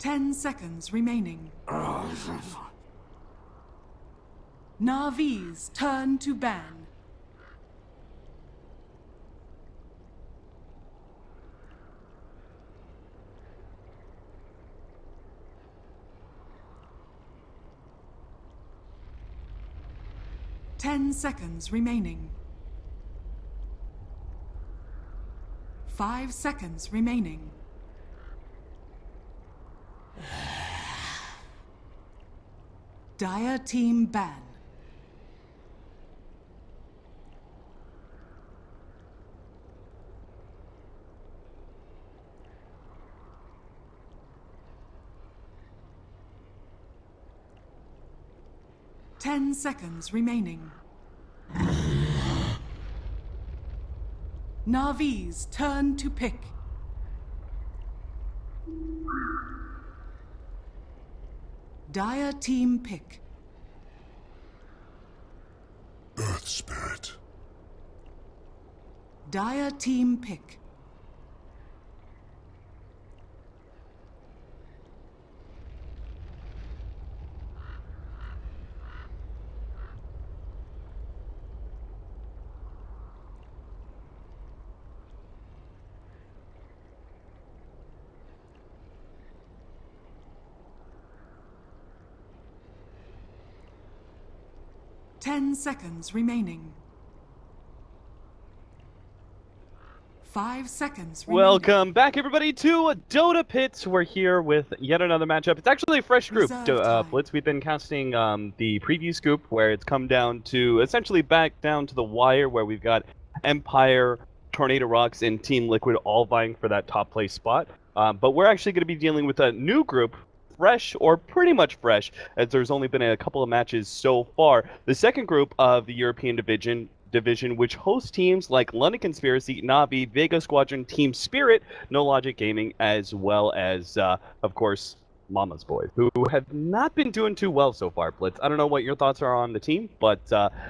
10 seconds remaining. Navi's turn to ban. Ten seconds remaining. 5 seconds remaining. Dire team ban. Ten seconds remaining. Navi's turn to pick. Dire team pick. Earth Spirit. Dire team pick. Ten seconds remaining. 5 seconds remaining. Welcome back, everybody, to Dota Pit. We're here with yet another matchup. It's actually a fresh group, Blitz. We've been casting the previous group where it's come down to essentially back down to the wire, where we've got Empire, Tornado Rocks, and Team Liquid all vying for that top place spot. But we're actually going to be dealing with a new group, fresh or pretty much fresh, as there's only been a couple of matches so far. The second group of the European division, which hosts teams like London Conspiracy, Navi, Vega Squadron, Team Spirit, No Logic Gaming, as well as, of course, Mama's Boys, who have not been doing too well so far, Blitz. I don't know what your thoughts are on the team, but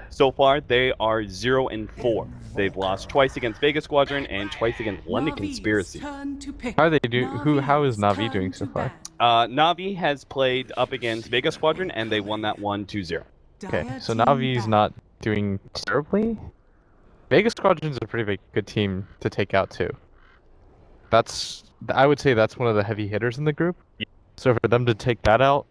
so far they are 0-4. They've lost twice against Vega Squadron and twice against London Conspiracy. How are they doing? How is Navi doing so far? Navi has played up against Vega Squadron, and they won that one 2-0. Okay, so Navi's not doing terribly. Vega Squadron's a pretty good team to take out too. I would say that's one of the heavy hitters in the group. Yeah. So for them to take that out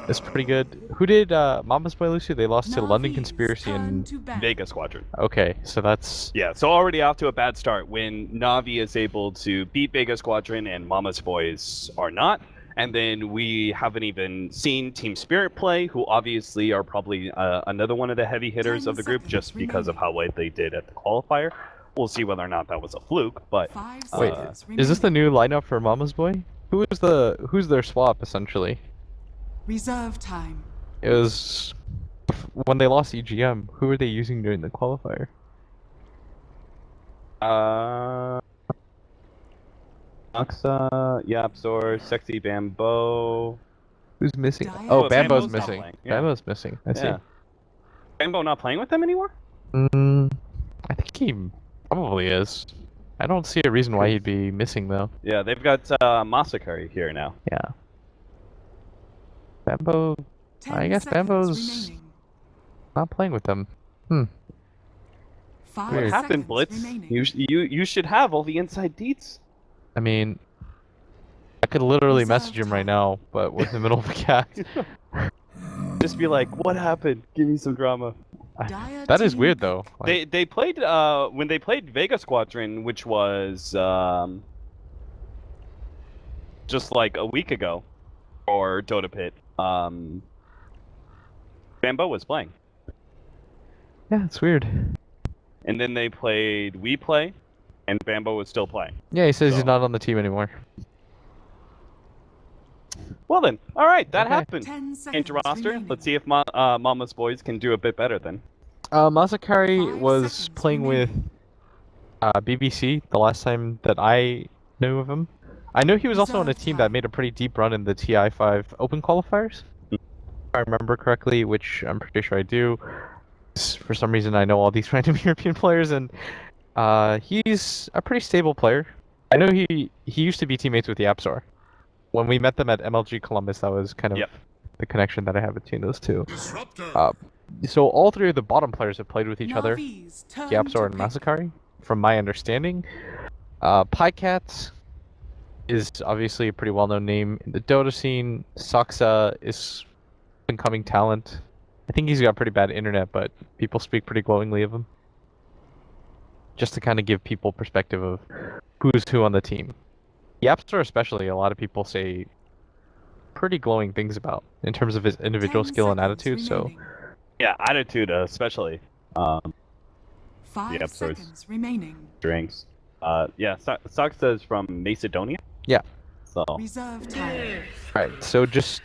is pretty good. Who did Mama's Boy lose to? They lost to London Conspiracy and Vega Squadron. Okay, so that's... Yeah, so already off to a bad start when Navi is able to beat Vega Squadron and Mama's Boys are not. And then we haven't even seen Team Spirit play, who obviously are probably another one of the heavy hitters of the group just because of how well they did at the qualifier. We'll see whether or not that was a fluke, but... Wait, is this the new lineup for Mama's Boy? Who's their swap, essentially? Reserve time. It was... When they lost EGM, who were they using during the qualifier? Axa, Yapzor, Sexy Bambo... Who's missing? Dire Oh, Bambo's Bambo's not missing. playing, yeah. Bambo's missing, I see. Yeah. Bambo not playing with them anymore? I think he probably is. I don't see a reason why he'd be missing, though. Yeah, they've got Masakari here now. Yeah. Bambo... I guess Bambo's not playing with them. What happened, Blitz? You should have all the inside deets. I mean... I could literally message him right now, but we're in the middle of a cast. Just be like, what happened? Give me some drama. That is weird, though. Like, They played when they played Vega Squadron, which was just like a week ago, or Dota Pit. Bambo was playing. yeah, it's weird. And then they played We Play, and Bambo was still playing. Yeah, he says So- he's not on the team anymore. Well then, all right, that Okay. happened. Into roster. Let's see if Mama's Boys can do a bit better then. Masakari 5 was seconds playing with BBC the last time that I knew of him. I know he was also on a team that made a pretty deep run in the TI5 Open qualifiers. If I remember correctly, which I'm pretty sure I do. For some reason, I know all these random European players, and he's a pretty stable player. I know he used to be teammates with the Yapzor when we met them at MLG Columbus, that was kind of Yep. the connection that I have between those two. Disruptor. So all three of the bottom players have played with each other, Navi's turn Gyapsor to and pick. Masakari, from my understanding. Pycat is obviously a pretty well-known name in the Dota scene. Saksa is incoming talent. I think he's got pretty bad internet, but people speak pretty glowingly of him. Just to kind of give people perspective of who's who on the team. Yapster especially, a lot of people say pretty glowing things about in terms of his individual 10 skill and seconds attitude, so remaining. Yeah, attitude especially. 5 Yep, so it's- seconds remaining. Drinks. Saksa is from Macedonia. Yeah. So Reserve time. right, so just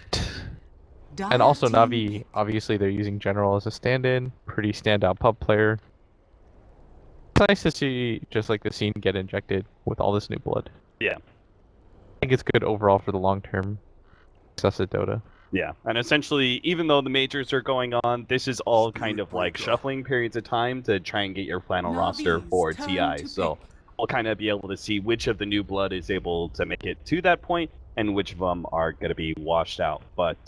Dire and also team Navi, pick. obviously they're using General as a stand-in, pretty standout pub player. It's nice to see just like the scene get injected with all this new blood. yeah. I think it's good overall for the long-term success of Dota. Yeah, and essentially, even though the majors are going on, this is all kind of like shuffling periods of time to try and get your final roster Navi's for turn TI. to So pick. we'll kind of be able to see which of the new blood is able to make it to that point and which of them are going to be washed out. But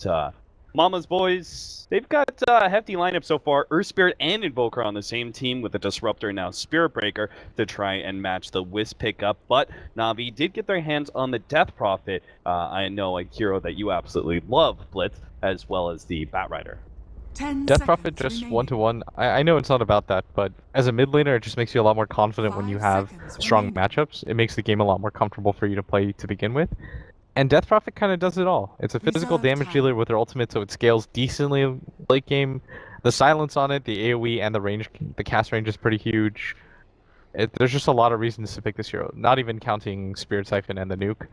Mama's Boys, they've got a hefty lineup so far. Earth Spirit and Invoker on the same team with the Disruptor now Spirit Breaker to try and match the Wisp pickup. But Navi did get their hands on the Death Prophet. I know a hero that you absolutely love, Blitz, as well as the Batrider. 10 Death seconds Prophet just remaining. one-to-one. I know it's not about that, but as a mid laner, it just makes you a lot more confident when you 5 have seconds strong remaining. matchups. It makes the game a lot more comfortable for you to play to begin with. And Death Prophet kind of does it all. It's a physical Reserve damage time. dealer with her ultimate, so it scales decently late game. The silence on it, the AoE, and the range, the cast range is pretty huge. There's just a lot of reasons to pick this hero, not even counting Spirit Siphon and the nuke.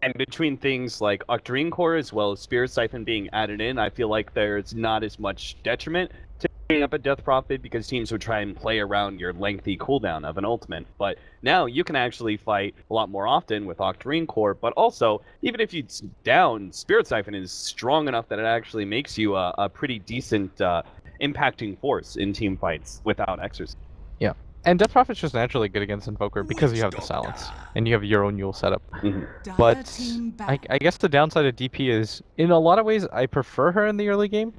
And between things like Octarine Core as well as Spirit Siphon being added in, I feel like there's not as much detriment to picking up a Death Prophet because teams would try and play around your lengthy cooldown of an ultimate. But now you can actually fight a lot more often with Octarine Core, but also, even if you down, Spirit Siphon is strong enough that it actually makes you a pretty decent impacting force in team fights without exercise. Yeah. And Death Prophet's just naturally good against Invoker because you have the silence, and you have your own Yule setup. Dire But team I back. guess the downside of DP is, in a lot of ways, I prefer her in the early game.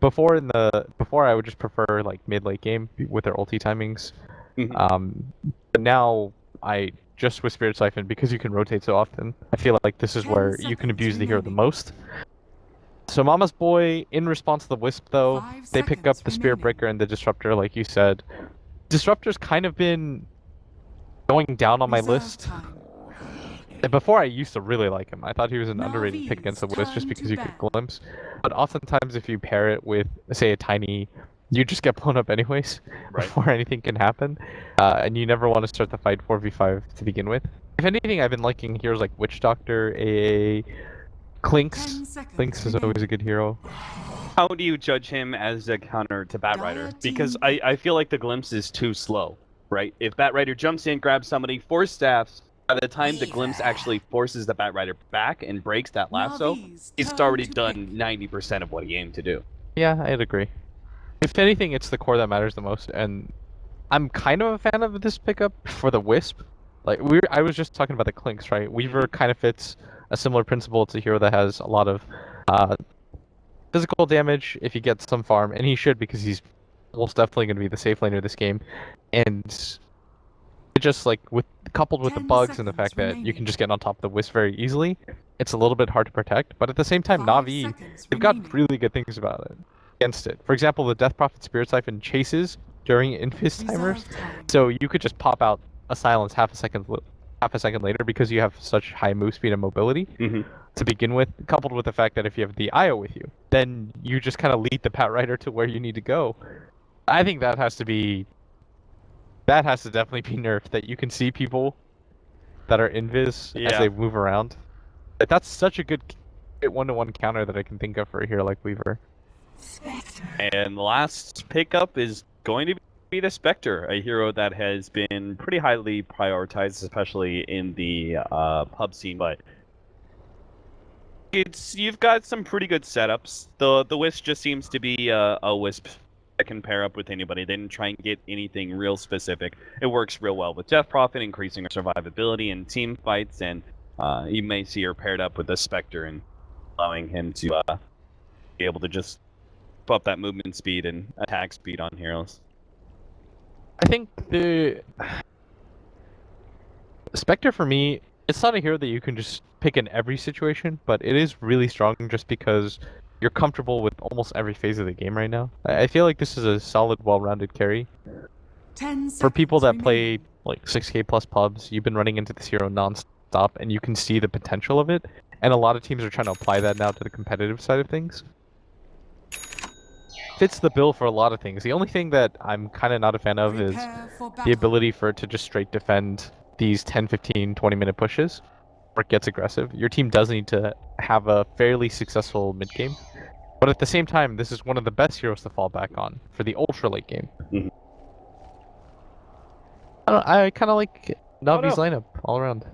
Before I would just prefer like mid-late game with her ulti timings. Mhm. But now I just with Spirit Siphon, because you can rotate so often, I feel like this is 10 where you can seconds abuse the hero the remaining. most. So Mama's Boy, in response to the Wisp though, 5 they pick up seconds the Spirit remaining. Breaker and the Disruptor, like you said. Disruptor's kind of been going down on my Reserve list. time. And before I used to really like him. I thought he was an underrated pick Navi's against the Wisp just turn because to you ban. could glimpse. But oftentimes if you pair it with, say, a tiny, you just get blown up anyways Right. before anything can happen. And you never want to start the fight 4v5 to begin with. If anything, I've been liking heroes like Witch Doctor, AA, 10 Clinks. seconds Clinks is always a remaining. good hero. How do you judge him as a counter to Batrider? Dire Because team I feel like the glimpse is too slow, right? If Batrider jumps in, grabs somebody, force staffs, by the time the glimpse actually forces the Batrider back and breaks that lasso, Navi's he's turn already to done pick. 90% of what he aimed to do. Yeah, I'd agree. If anything, it's the core that matters the most, and I'm kind of a fan of this pickup for the Wisp. Like I was just talking about the Clinks, right? Weaver kind of fits a similar principle. It's a hero that has a lot of physical damage if he gets some farm, and he should because he's almost definitely going to be the safe laner this game. And it just like coupled with the 10 bugs and the seconds fact that you remaining. can just get on top of the Wisp very easily, it's a little bit hard to protect. But at the same time, 5 Navi, seconds they've got remaining. really good things about it against it. For example, the Death Prophet Spirit Siphon chases during Infist timers, Reserve time. so you could just pop out a silence half a second later because you have such high move speed and mobility to begin with, coupled with the fact that if you have the IO with you, then you just kind of lead the Batrider to where you need to go. I think that has to definitely be nerfed, that you can see people that are invis as Yeah. they move around. Like, that's such a good one-to-one counter that I can think of for a hero like Weaver. And the last pickup is going to be the Spectre, a hero that has been pretty highly prioritized, especially in the pub scene. But you've got some pretty good setups. The Wisp just seems to be a Wisp that can pair up with anybody. They didn't try and get anything real specific. It works real well with Death Prophet, increasing our survivability in team fights, and you may see her paired up with the Spectre and allowing him to be able to just up that movement speed and attack speed on heroes. I think the Spectre for me, it's not a hero that you can just pick in every situation, but it is really strong just because you're comfortable with almost every phase of the game right now. I feel like this is a solid, well-rounded carry. 10 For people that seconds play remaining. like 6K plus pubs, you've been running into this hero non-stop, and you can see the potential of it. And a lot of teams are trying to apply that now to the competitive side of things. Fits the bill for a lot of things. The only thing that I'm kind of not a fan of is Prepare for the battle. ability for it to just straight defend these 10, 15, 20-minute pushes where it gets aggressive. Your team does need to have a fairly successful mid-game. But at the same time, this is one of the best heroes to fall back on for the ultra late game. Mhm. I kind of like Navi's no. lineup all around.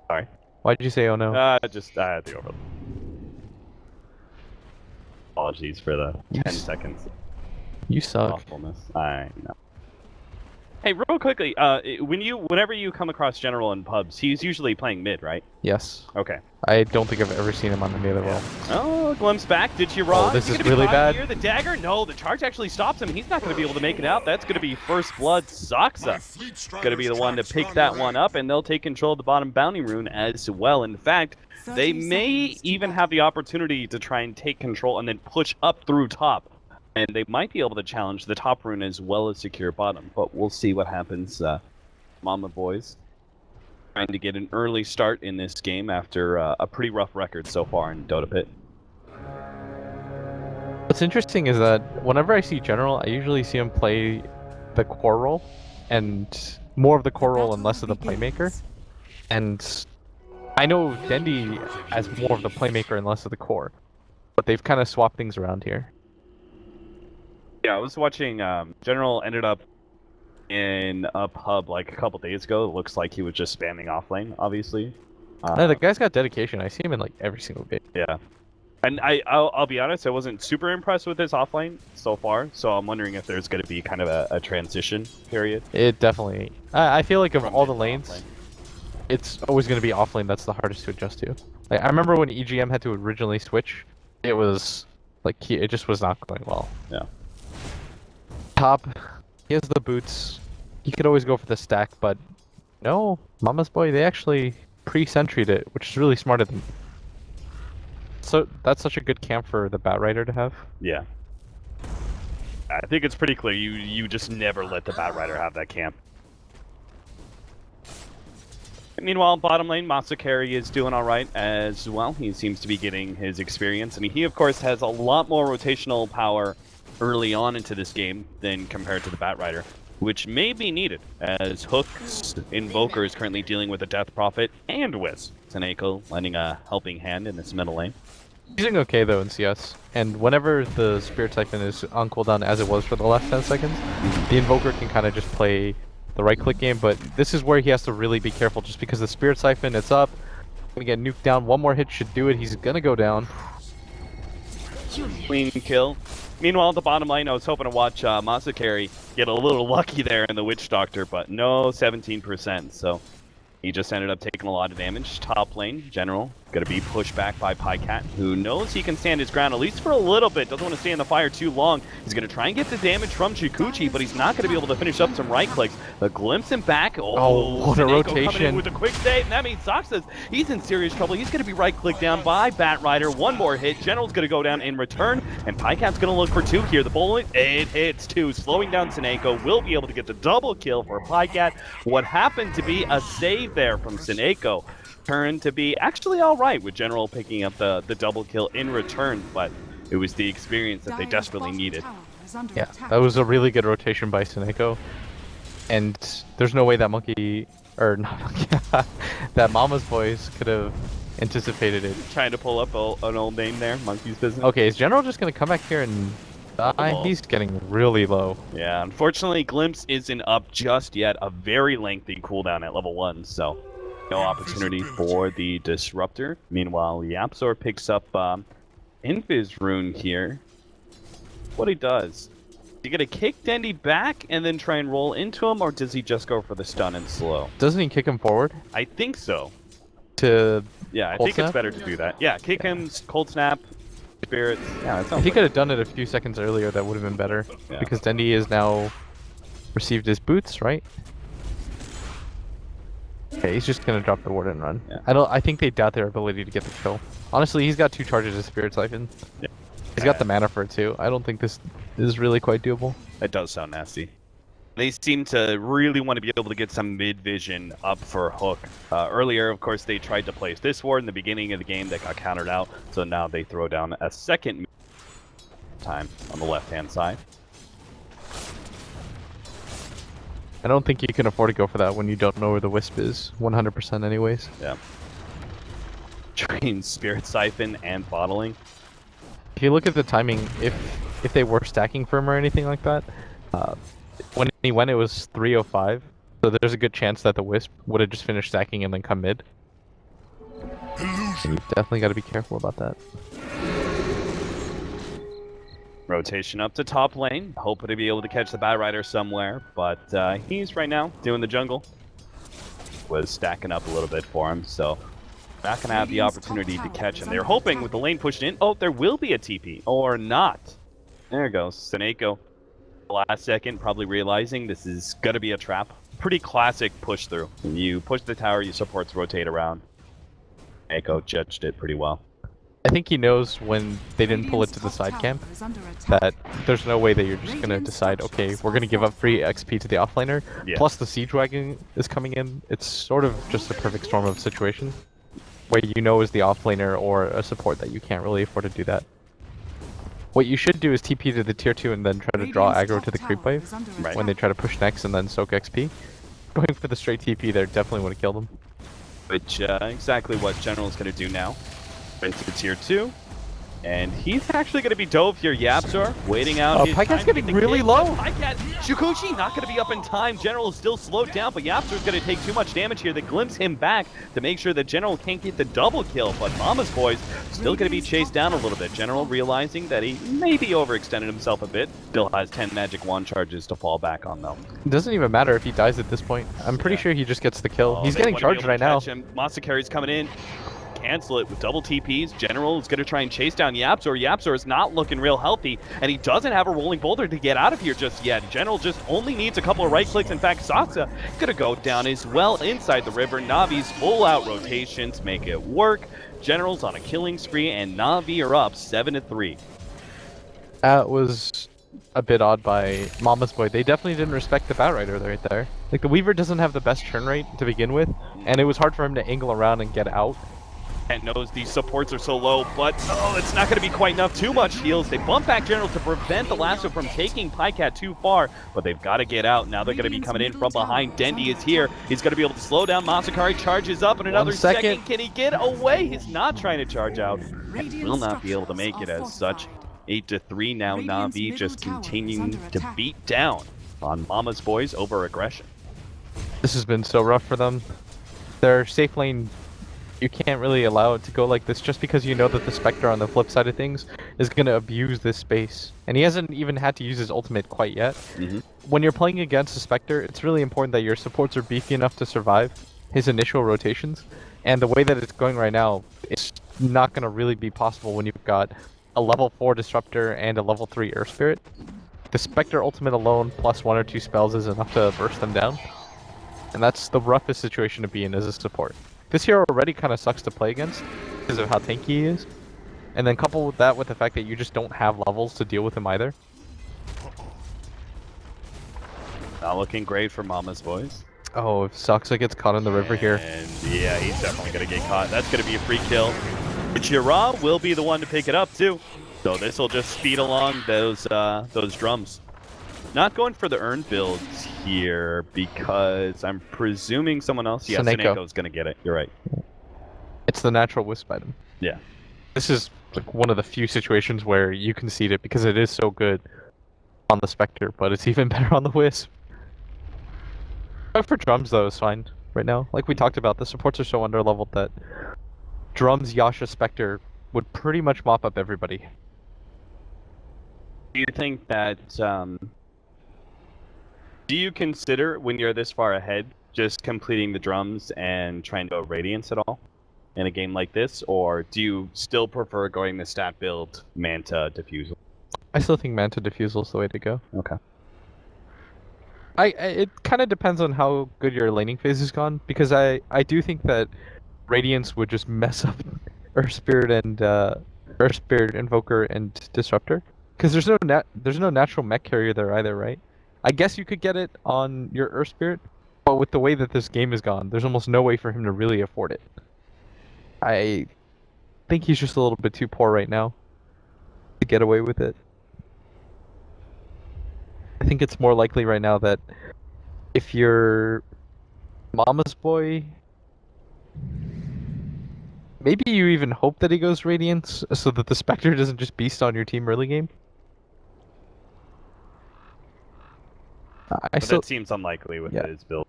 Sorry. Why'd you say oh no? I had the overload. Apologies for the 10 seconds. You suck. Awfulness. I know. Hey, real quickly, whenever you come across General in pubs, he's usually playing mid, right? Yes. Okay. I don't think I've ever seen him on any other role. Oh, glimpse back. Did you raw? this is gonna be really caught bad. Here? The dagger? No, the charge actually stops him. He's not going to be able to make it out. That's going to be First Blood Soxa. Going to be the one to pick that one up, and they'll take control of the bottom bounty rune as well. In fact, they 30 may seconds to even battle. have the opportunity to try and take control and then push up through top. And they might be able to challenge the top rune as well as secure bottom. But we'll see what happens, Mama Boys. Trying to get an early start in this game after a pretty rough record so far in Dota Pit. What's interesting is that whenever I see General, I usually see him play the core role, and more of the core role and less of the playmaker. And I know Dendi as more of the playmaker and less of the core, but they've kind of swapped things around here. Yeah, I was watching. General ended up in a pub like a couple days ago. It looks like he was just spamming off lane, obviously. No, the guy's got dedication. I see him in like every single game. Yeah. And I'll be honest, I wasn't super impressed with his offlane so far, so I'm wondering if there's going to be kind of a transition period. It definitely. I feel like of From all the mid to lanes, offlane. it's always going to be offlane that's the hardest to adjust to. Like, I remember when EGM had to originally switch, it was like it just was not going well. Yeah. Top, he has the boots. He could always go for the stack, but no, Mama's Boy, they actually pre-sentry'd it, which is really smart of them. So that's such a good camp for the Batrider to have. Yeah. I think it's pretty clear. You just never let the Batrider have that camp. Meanwhile, bottom lane, Masakari is doing all right as well. He seems to be getting his experience. I mean, he, of course, has a lot more rotational power early on into this game than compared to the Batrider, which may be needed, as Hook's Invoker is currently dealing with a Death Prophet and Wiz. Seneko lending a helping hand in this middle lane. He's doing okay though in CS, and whenever the Spirit Siphon is on cooldown as it was for the last 10 seconds, the Invoker can kind of just play the right-click game, but this is where he has to really be careful just because the Spirit Siphon, it's up, gonna get nuked down, one more hit should do it, he's gonna go down. Clean kill. Meanwhile, at the bottom lane, I was hoping to watch Masakari get a little lucky there in the Witch Doctor, but no 17%, so he just ended up taking a lot of damage. Top lane, General, going to be pushed back by Pycat, who knows he can stand his ground, at least for a little bit. Doesn't want to stay in the fire too long. He's going to try and get the damage from Chikuchi, but he's not going to be able to finish up some right clicks. The glimpse him back. Oh, what a Seneko coming in rotation. with a quick save, and that means Sox says he's in serious trouble. He's going to be right-clicked down by Batrider. One more hit. General's going to go down in return, and Pycat's going to look for two here. The bullet, it hits two, slowing down Seneko. Will be able to get the double kill for Pycat. What happened to be a save there from Seneko turned to be actually all right, with General picking up the double kill in return, but it was the experience that they Dire's desperately bottom needed. tower is under Yeah, attack. that was a really good rotation by Seneko, and there's no way that monkey, or not monkey, that Mama's Boys could have anticipated it. Trying to pull up an old name there, Monkey's Business. Okay, is General just gonna come back here and die? Oh. He's getting really low. Yeah, unfortunately, Glimpse isn't up just yet. A very lengthy cooldown at level 1, so no opportunity for the Disruptor. Meanwhile, Yapzor picks up Invis Rune here. What he does, he gonna kick Dendi back and then try and roll into him, or does he just go for the stun and slow? Doesn't he kick him forward? I think so. to Yeah, I Cold think Snap? it's better to do that. Yeah, kick him, cold snap, spirits. Yeah, that If sounds he like could have done it a few seconds earlier, that would have been better. Yeah. Because Dendy is now received his boots, right? Okay, he's just gonna drop the ward and run. Yeah. I think they doubt their ability to get the kill. Honestly, he's got 2 charges of Spirit Siphon. Yeah. He's got the mana for it too. I don't think this is really quite doable. That does sound nasty. They seem to really want to be able to get some mid vision up for Hook. Earlier, of course, they tried to place this ward in the beginning of the game that got countered out, so now they throw down a second time on the left-hand side. I don't think you can afford to go for that when you don't know where the Wisp is 100% anyways. Yeah. Train Spirit Siphon and bottling. If you look at the timing, if they were stacking for him or anything like that, when he went it was 3:05, so there's a good chance that the Wisp would have just finished stacking and then come mid. Illusion. You definitely got to be careful about that. Rotation up to top lane, hoping to be able to catch the Bat Rider somewhere, but he's right now doing the jungle. Was stacking up a little bit for him, so not going to have the opportunity to catch him. They're hoping with the lane pushed in, oh, there will be a TP, or not. There it goes, Seneko. Last second, probably realizing this is going to be a trap. Pretty classic push through. When you push the tower, your supports rotate around. Seneko judged it pretty well. I think he knows when they didn't pull it to the side camp that there's no way that you're just going to decide, okay, we're going to give up free XP to the offlaner, Yeah. plus the Siege Wagon is coming in. It's sort of just a perfect storm of situations where you know as the offlaner or a support that you can't really afford to do that. What you should do is TP to the tier 2 and then try to draw aggro to the creep wave Right. when they try to push next and then soak XP. Going for the straight TP there definitely would have killed him. Which, exactly what General is going to do now. Into the tier 2. And he's actually going to be dove here. Yapzor waiting out. his Pycat's time to getting get the really kill. low. Pycat, Shukuchi not going to be up in time. General is still slowed down, but Yapzor's going to take too much damage here. They glimpse him back to make sure that General can't get the double kill. But Mama's Boys still going to be chased down a little bit. General realizing that he maybe overextended himself a bit. Still has 10 magic wand charges to fall back on, though. It doesn't even matter if he dies at this point. I'm pretty Yeah. sure he just gets the kill. Oh, He's they getting wanna be charged able right to now. catch him. Masakari's coming in. Cancel it with double TPs. General is going to try and chase down Yapzor. Yapzor is not looking real healthy, and he doesn't have a rolling boulder to get out of here just yet. General just only needs a couple of right clicks. In fact, Satsa going to go down as well inside the river. Navi's full-out rotations make it work. General's on a killing spree, and Navi are up 7-3. That was a bit odd by Mama's Boy. They definitely didn't respect the Bat Rider right there. Like, the Weaver doesn't have the best turn rate to begin with, and it was hard for him to angle around and get out. And knows these supports are so low, but oh, it's not going to be quite enough. Too much heals. They bump back General to prevent the lasso from taking Pycat too far, but they've got to get out. Now they're going to be coming in from behind. Dendy is here. He's going to be able to slow down. Masakari charges up in another 1 second. second. Can he get away? He's not trying to charge out. And will not be able to make it as such. 8-3 now. Navi just continuing to beat down on Mama's Boys over aggression. This has been so rough for them. Their safe lane, you can't really allow it to go like this just because you know that the Spectre on the flip side of things is going to abuse this space. And he hasn't even had to use his ultimate quite yet. When you're playing against a Spectre, it's really important that your supports are beefy enough to survive his initial rotations. And the way that it's going right now, it's not going to really be possible when you've got a level 4 Disruptor and a level 3 Earth Spirit. The Spectre ultimate alone plus 1 or 2 spells is enough to burst them down. And that's the roughest situation to be in as a support. This hero already kind of sucks to play against because of how tanky he is. And then couple with that with the fact that you just don't have levels to deal with him either. Not looking great for Mama's Boys. Oh, if Saksa gets caught in the river here. And yeah, he's definitely going to get caught. That's going to be a free kill. Jira will be the one to pick it up too. So this will just speed along those drums. Not going for the earn builds here because I'm presuming someone else. Yeah, Seneco's going to get it. You're right. It's the natural Wisp item. Yeah. This is like one of the few situations where you concede it because it is so good on the Spectre, but it's even better on the Wisp. For drums though, it's fine right now. Like we talked about, the supports are so underleveled that drums, Yasha, Spectre would pretty much mop up everybody. Do you think that do you consider when you're this far ahead just completing the drums and trying to go Radiance at all? in a game like this, or do you still prefer going the stat build, Manta, Diffusal? I still think Manta Diffusal is the way to go. Okay. It kind of depends on how good your laning phase has gone, because I do think that Radiance would just mess up Earth Spirit Invoker and Disruptor, because there's no natural mech carrier there either, right? I guess you could get it on your Earth Spirit, but with the way that this game has gone, there's almost no way for him to really afford it. I think he's just a little bit too poor right now to get away with it. I think it's more likely right now that if you're Mama's boy, maybe you even hope that he goes Radiance so that the Spectre doesn't just beast on your team early game. But that seems unlikely with his build.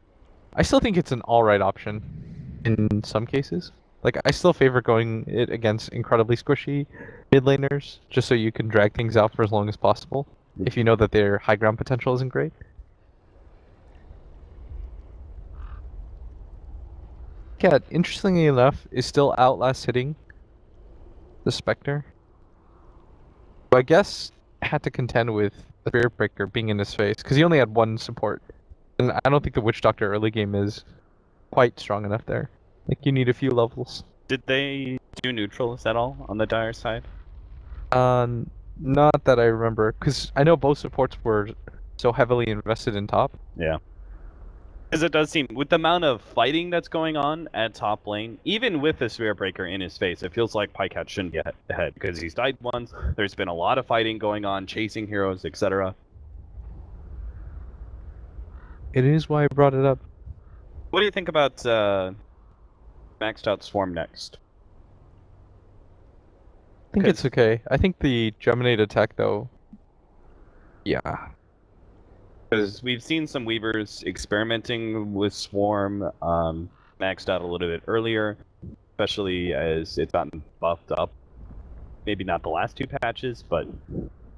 I still think it's an alright option in some cases. Like, I still favor going it against incredibly squishy mid laners, just so you can drag things out for as long as possible, if you know that their high ground potential isn't great. Cat, interestingly enough, is still outlast hitting the Spectre. So I guess had to contend with the Spirit Breaker being in his face, because he only had one support. And I don't think the Witch Doctor early game is quite strong enough there. Like, you need a few levels. Did they do neutrals at all on the Dire side? Not that I remember, because I know both supports were so heavily invested in top. Yeah. Because it does seem, with the amount of fighting that's going on at top lane, even with the Spirit Breaker in his face, it feels like Pycat shouldn't get ahead, because he's died once, there's been a lot of fighting going on, chasing heroes, etc. It is why I brought it up. What do you think about maxed out Swarm next? I think it's okay. I think the Geminate attack, though, yeah. Because we've seen some Weavers experimenting with Swarm, maxed out a little bit earlier, especially as it's gotten buffed up. Maybe not the last 2 patches, but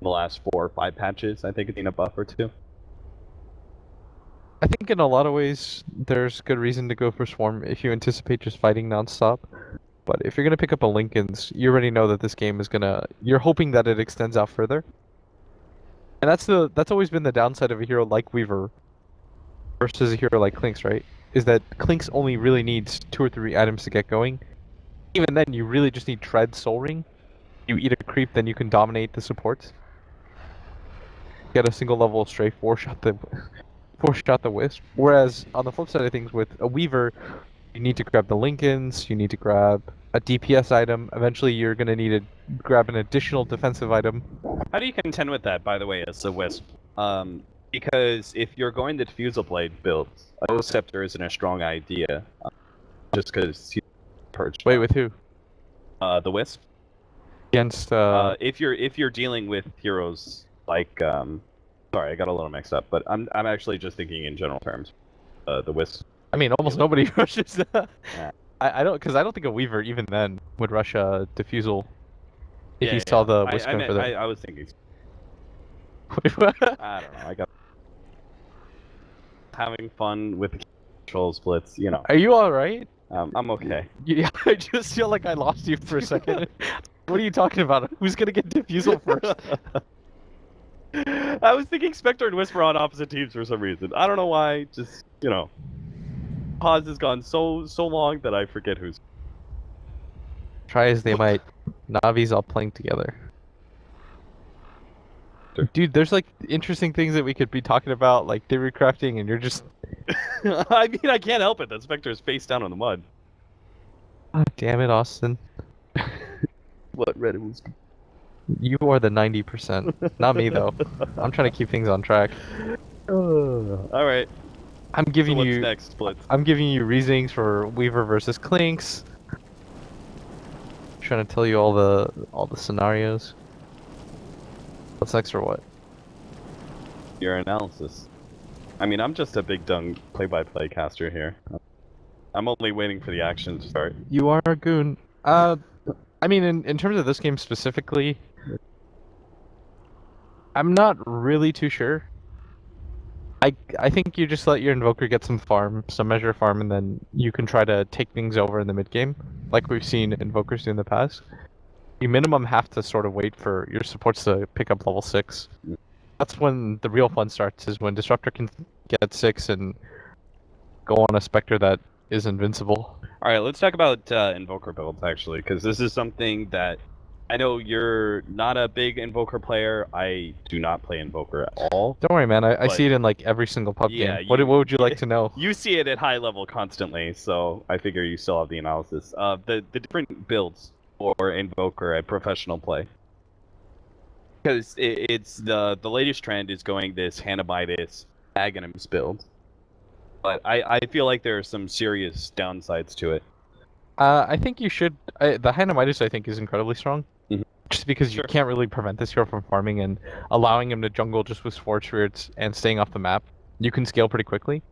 the last 4 or 5 patches, I think it's been a buff or 2. I think in a lot of ways, there's good reason to go for Swarm if you anticipate just fighting nonstop. But if you're going to pick up a Linken's, you already know that this game is going to... You're hoping that it extends out further. And that's always been the downside of a hero like Weaver versus a hero like Clinkz, right? Is that Clinkz only really needs 2 or 3 items to get going. Even then, you really just need Tread, Soul Ring. You eat a creep, then you can dominate the supports. Get a single level Stray, 4-shot the Wisp. Whereas, on the flip side of things, with a Weaver, you need to grab the Linken's, you need to grab a DPS item. Eventually, you're going to need to grab an additional defensive item. How do you contend with that, by the way, as a Wisp? Because if you're going the Diffusal Blade build, a Scepter isn't a strong idea. Just because he's perched. Wait, with who? The Wisp. Against, if you're dealing with heroes like, sorry, I got a little mixed up, but I'm actually just thinking in general terms. The Wisp. I mean, almost nobody rushes. Yeah. I don't think a Weaver even then would rush a Diffusal if he saw the Wisp for that. I was thinking. Wait, what? I don't know. I got having fun with the control splits. You know. Are you all right? I'm okay. Yeah, I just feel like I lost you for a second. What are you talking about? Who's gonna get Diffusal first? I was thinking Spectre and Whisper on opposite teams for some reason. I don't know why. Just pause has gone so long that I forget who's. Try as they might, Navi's all playing together. Dude, there's like interesting things that we could be talking about, like theory crafting, and you're just. I mean, I can't help it that Spectre is face down on the mud. Oh, damn it, Austin. What Reddit was. You are the 90%. Not me, though. I'm trying to keep things on track. Alright. I'm giving what's you next, Splits? I'm giving you reasonings for Weaver versus Clinkz. Trying to tell you all the scenarios. What's next or what? Your analysis. I mean, I'm just a big dung play-by-play caster here. I'm only waiting for the action to start. You are a goon. I mean, in terms of this game specifically, I'm not really too sure. I think you just let your Invoker get some farm, some measure of farm, and then you can try to take things over in the mid game, like we've seen Invokers do in the past. You minimum have to sort of wait for your supports to pick up level 6. That's when the real fun starts, is when Disruptor can get 6 and go on a Spectre that is invincible. Alright, let's talk about Invoker builds, actually, because this is something that I know you're not a big Invoker player. I do not play Invoker at all. Don't worry, man. I But- see it in like every single pub Yeah, game. What would you like to know? You see it at high level constantly, so I figure you still have the analysis. The different builds for Invoker at professional play. Because it's the latest trend is going this Hannamitis Aghanims build. But I feel like there are some serious downsides to it. I think you should. The Hannamitis, I think, is incredibly strong. Mhm. Just because Sure. you can't really prevent this hero from farming and allowing him to jungle just with Forge Spirits and staying off the map. You can scale pretty quickly.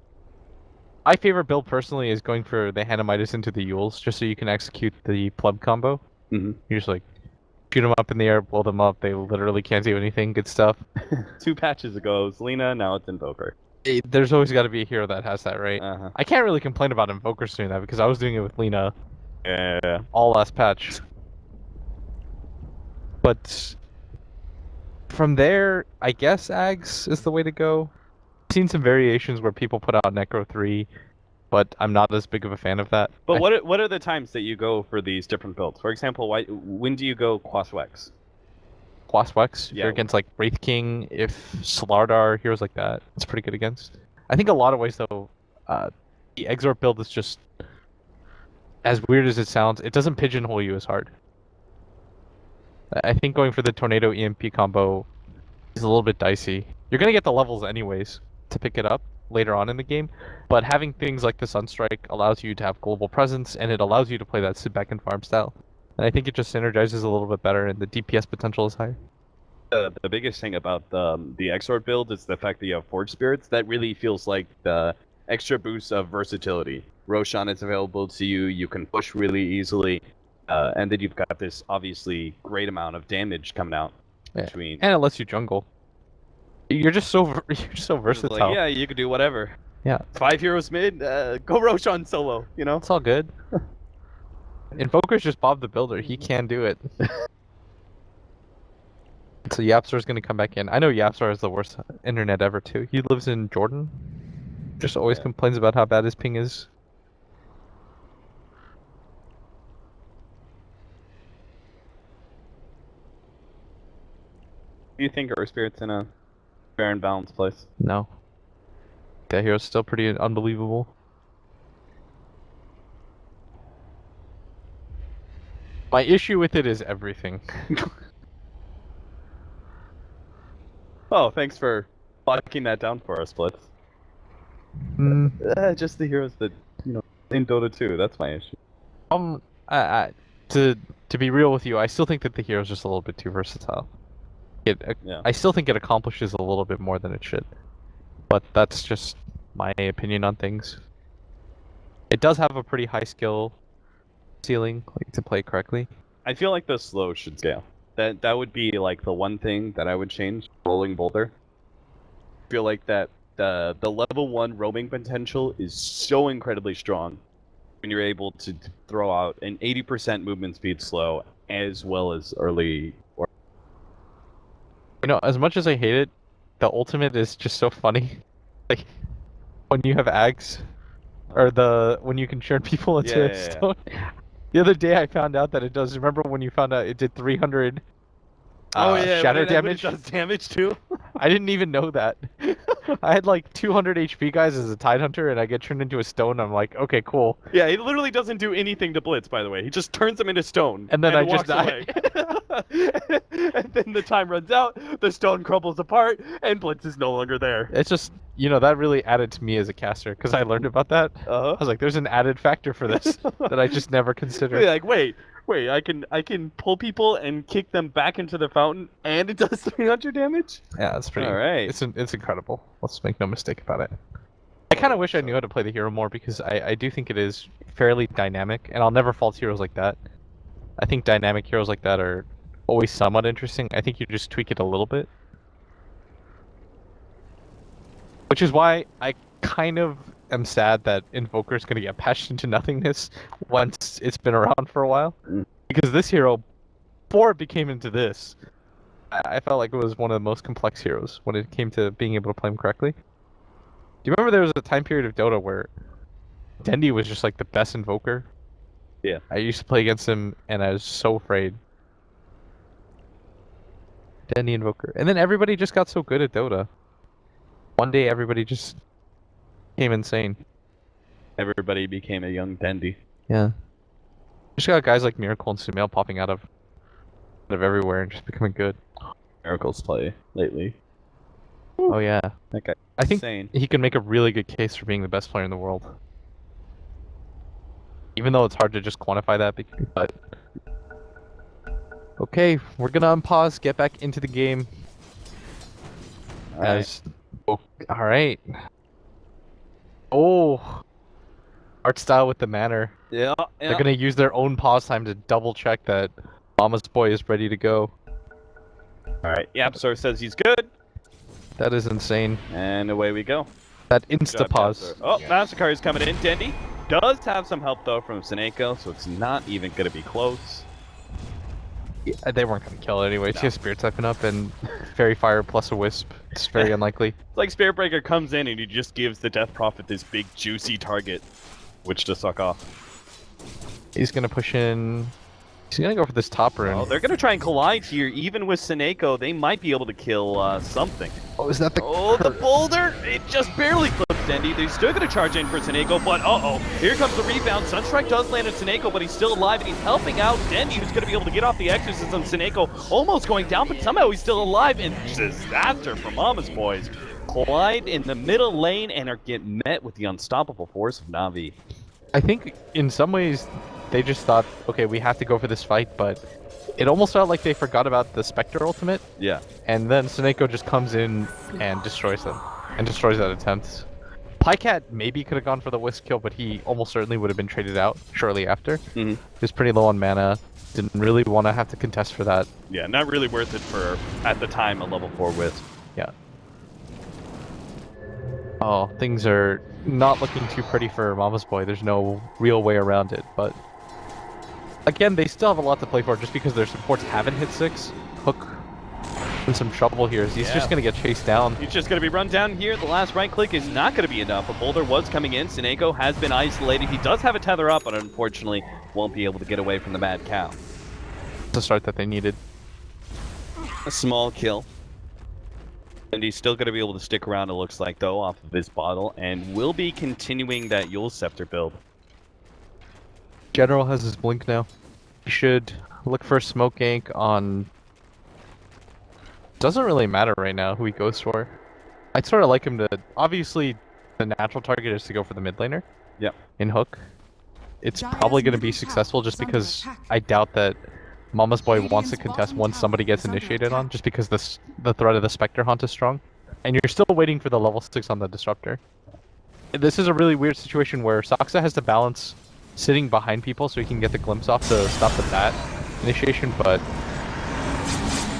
My favorite build personally is going for the Hannamitis into the Yules, just so you can execute the pleb combo. Mm-hmm. You just like shoot them up in the air, blow them up. They literally can't do anything. Good stuff. 2 patches ago, it was Lena, now it's Invoker. There's always got to be a hero that has that, right? Uh-huh. I can't really complain about Invokers doing that because I was doing it with Lena Yeah. all last patch. But from there, I guess Ags is the way to go. I've seen some variations where people put out Necro 3, but I'm not as big of a fan of that. But what are the times that you go for these different builds? For example, when do you go Quaswex? Quaswex, if Yeah. you're against like Wraith King, if Slardar, heroes like that, it's pretty good against. I think a lot of ways though, the Exort build is just, as weird as it sounds, it doesn't pigeonhole you as hard. I think going for the Tornado EMP combo is a little bit dicey. You're gonna get the levels anyways to pick it up later on in the game, but having things like the Sunstrike allows you to have global presence, and it allows you to play that sit back and farm style. And I think it just synergizes a little bit better, and the DPS potential is higher. The biggest thing about the Exort build is the fact that you have Forge Spirits. That really feels like the extra boost of versatility. Roshan is available to you, you can push really easily, and then you've got this obviously great amount of damage coming out Yeah. between. And it lets you jungle. You're just so versatile. Like, yeah, you could do whatever. Yeah. 5 heroes mid, go Roshan solo, you know? It's all good. Invoker's just Bob the Builder. He can do it. So Yapstar's gonna come back in. I know Yapstar has the worst internet ever too. He lives in Jordan. Just always complains about how bad his ping is. Do you think our Spirit's in a fair and balanced place? No. That hero's still pretty unbelievable. My issue with it is everything. Oh, thanks for locking that down for us, Blitz. Just the heroes that, you know, in Dota 2, that's my issue. To be real with you, I still think that the hero's just a little bit too versatile. Yeah. I still think it accomplishes a little bit more than it should. But that's just my opinion on things. It does have a pretty high skill ceiling, like to play correctly. I feel like the slow should scale. That would be like the one thing that I would change. Rolling Boulder. I feel like that the level 1 roaming potential is so incredibly strong when you're able to throw out an 80% movement speed slow as well as early. You know, as much as I hate it, the ultimate is just so funny. Like when you have Ags, or when you can turn people into Yeah. stone. The other day I found out that it does. Remember when you found out it did 300 shatter damage? It does damage too. I didn't even know that. I had like 200 HP guys as a Tidehunter, and I get turned into a stone. I'm like, okay, cool. Yeah, he literally doesn't do anything to Blitz, by the way. He just turns them into stone. And then I just walks away. And then the time runs out, the stone crumbles apart, and Blitz is no longer there. It's just, you know, that really added to me as a caster, because I learned about that. Uh-huh. I was like, there's an added factor for this that I just never considered. Like, wait, I can pull people and kick them back into the fountain, and it does 300 damage? Yeah, it's pretty. All right. It's incredible. Let's make no mistake about it. I kind of wish I knew how to play the hero more, because I do think it is fairly dynamic, and I'll never fault heroes like that. I think dynamic heroes like that are always somewhat interesting. I think you just tweak it a little bit. Which is why I kind of am sad that Invoker's going to get patched into nothingness once it's been around for a while. Because this hero, before it became into this, I felt like it was one of the most complex heroes when it came to being able to play him correctly. Do you remember there was a time period of Dota where Dendi was just like the best Invoker? Yeah. I used to play against him and I was so afraid. Dendi Invoker. And then everybody just got so good at Dota. One day everybody just became insane. Everybody became a young Dendi. Yeah. Just got guys like Miracle and Sumail popping out of everywhere and just becoming good. Miracle's play lately. Oh yeah. Okay. I think Insane. he can make a really good case for being the best player in the world. Even though it's hard to just quantify that, but... Okay, we're gonna unpause, get back into the game. Alright. Oh! Art style with the manner. Yeah. They're gonna use their own pause time to double check that Mama's boy is ready to go. Alright, Yapsor says he's good. That is insane. And away we go. That insta-pause. Oh, Massacre is coming in. Dendi does have some help, though, from Seneko, so it's not even going to be close. Yeah, they weren't going to kill it anyway. She has Spirit typing up and Fairy Fire plus a Wisp. It's very unlikely. It's like Spirit Breaker comes in and he just gives the Death Prophet this big, juicy target, which to suck off. He's going to push in... He's going to go for this top rune. Oh, they're going to try and collide here. Even with Seneko, they might be able to kill something. Oh, is that the... Oh, the boulder! It just barely clips Dendi. They're still going to charge in for Seneko, but uh-oh. Here comes the rebound. Sunstrike does land on Seneko, but he's still alive, and he's helping out Dendi, who's going to be able to get off the exorcism. Seneko almost going down, but somehow he's still alive, and disaster for Mama's boys. Collide in the middle lane and are getting met with the unstoppable force of Na'Vi. I think in some ways they just thought, okay, we have to go for this fight, but it almost felt like they forgot about the Spectre ultimate. Yeah. And then Seneko just comes in and destroys them, and destroys that attempt. Pycat maybe could have gone for the Wisp kill, but he almost certainly would have been traded out shortly after. He was pretty low on mana, didn't really want to have to contest for that. Yeah, not really worth it for, at the time, a level 4 Wisp. Yeah. Oh, things are not looking too pretty for Mama's boy. There's no real way around it, but... Again, they still have a lot to play for just because their supports haven't hit 6. Hook in some trouble here. He's just going to get chased down. He's just going to be run down here. The last right click is not going to be enough. A boulder was coming in. Seneko has been isolated. He does have a tether up, but unfortunately won't be able to get away from the Mad Cow. The start that they needed. A small kill. And he's still going to be able to stick around, it looks like, though, off of his bottle, and will be continuing that Yule Scepter build. General has his blink now. He should look for a smoke gank on... Doesn't really matter right now who he goes for. I'd sort of like him to... Obviously, the natural target is to go for the mid laner. Yep. In Hook. It's probably going to be successful just because I doubt that Mama's boy wants to contest once somebody gets initiated on, just because the threat of the Spectre Haunt is strong. And you're still waiting for the level 6 on the Disruptor. This is a really weird situation where Saksa has to balance sitting behind people so he can get the glimpse off to stop the bat initiation, but...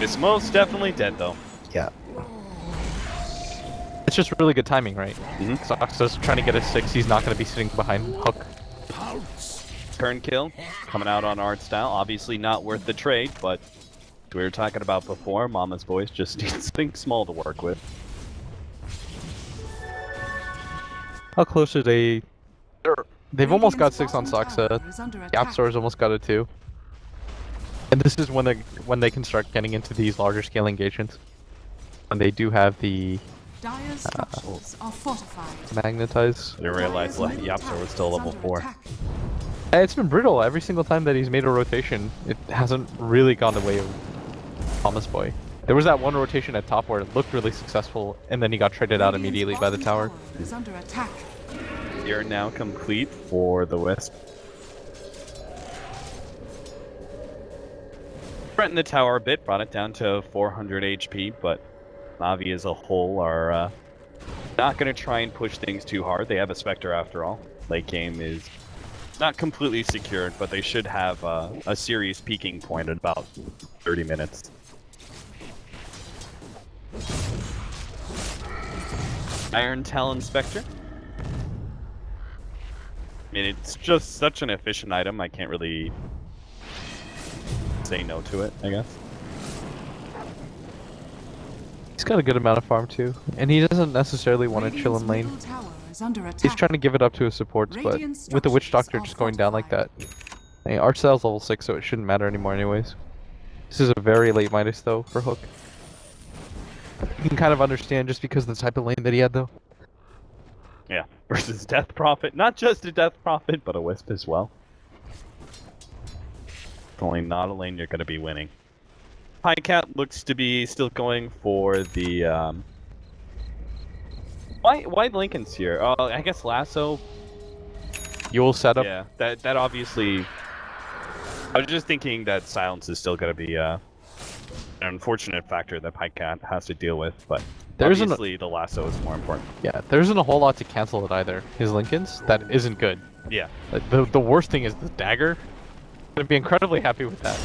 It's most definitely dead, though. Yeah. It's just really good timing, right? Saksa's trying to get a 6, he's not going to be sitting behind Hook. Turn kill, coming out on art style. Obviously not worth the trade, but we were talking about before, Mama's boys just need something small to work with. How close are they? They've almost got 6 on Saksa. Yapsor's almost got it too. And this is when they can start getting into these larger scale engagements. And they do have the Dire's structures are fortified. magnetize. I didn't realize Yapsor was still level 4. It's been brutal. Every single time that he's made a rotation, it hasn't really gone the way of Thomas Boy. There was that one rotation at top where it looked really successful, and then he got traded out immediately by the tower. Is under attack. You're now complete for the Wisp. Threatened the tower a bit, brought it down to 400 HP, but Na'Vi as a whole are not going to try and push things too hard. They have a Spectre after all. Late game is not completely secured, but they should have a serious peaking point at about 30 minutes. Iron Talon Spectre. I mean, it's just such an efficient item, I can't really say no to it, I guess. He's got a good amount of farm too, and he doesn't necessarily want to chill in lane. He's trying to give it up to his supports, but with the Witch Doctor just going down like that, I mean, Archstyle's level 6, so it shouldn't matter anymore anyways. This is a very late Midas though for Hook. You can kind of understand just because of the type of lane that he had though. Yeah, versus Death Prophet. Not just a Death Prophet, but a Wisp as well. Only not a lane you're going to be winning. Pycat looks to be still going for the... Why Lincoln's here? I guess Lasso. Yule setup. Yeah, that obviously... I was just thinking that Silence is still going to be an unfortunate factor that Pycat has to deal with, but... Obviously, the lasso is more important. Yeah, there isn't a whole lot to cancel it either. His Lincolns, that isn't good. Yeah. Like, the worst thing is the dagger. I'm gonna be incredibly happy with that.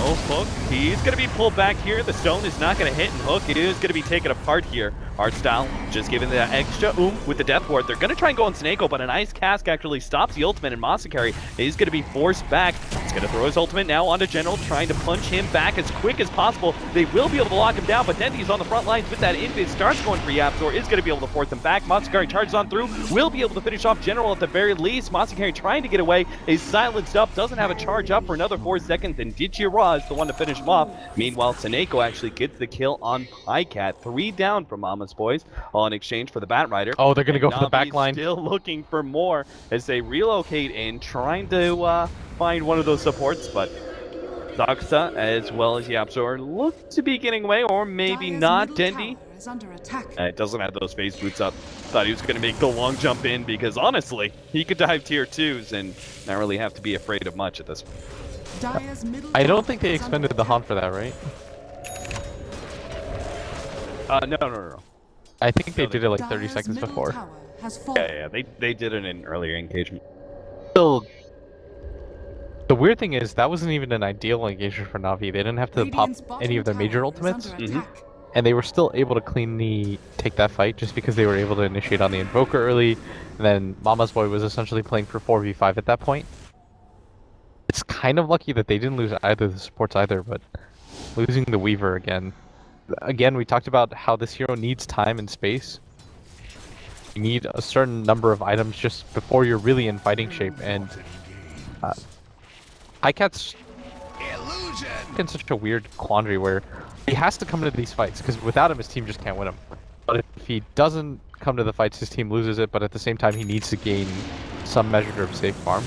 Oh, Hook, he's going to be pulled back here. The stone is not going to hit, and Hook is going to be taken apart here. Artstyle just giving the extra oomph with the Death Ward. They're going to try and go on Snako, but an Ice Cask actually stops the ultimate, and Masakari is going to be forced back. He's going to throw his ultimate now onto General, trying to punch him back as quick as possible. They will be able to lock him down, but Dendy's on the front lines with that invis. Starts going for Yapzor, is going to be able to force him back. Masakari charges on through, will be able to finish off General at the very least. Masakari trying to get away, is silenced up, doesn't have a charge up for another 4 seconds, and Dichira is the one to finish him off. Meanwhile, Seneko actually gets the kill on Pycat. 3 down from Mama's Boys in exchange for the Bat Rider. Oh, they're going to go for the Navi's back line. Still looking for more as they relocate in, trying to find one of those supports, but Doxa as well as Yapzor look to be getting away, or maybe not. Dendy. It doesn't have those phase boots up. Thought he was going to make the long jump in because honestly, he could dive tier 2s and not really have to be afraid of much at this point. I don't think they expended the haunt for that, right? No. I think they did it like 30 seconds before. Yeah, they did it in earlier engagement. Still, the weird thing is that wasn't even an ideal engagement for Na'Vi. They didn't have to pop any of their major ultimates, and they were still able to cleanly take that fight just because they were able to initiate on the Invoker early, and then Mama's Boy was essentially playing for 4v5 at that point. It's kind of lucky that they didn't lose either of the supports either, but losing the Weaver again. Again, we talked about how this hero needs time and space. You need a certain number of items just before you're really in fighting shape, and Pycat's in such a weird quandary where he has to come into these fights, because without him his team just can't win him. But if he doesn't come to the fights, his team loses it, but at the same time he needs to gain some measure of safe farm.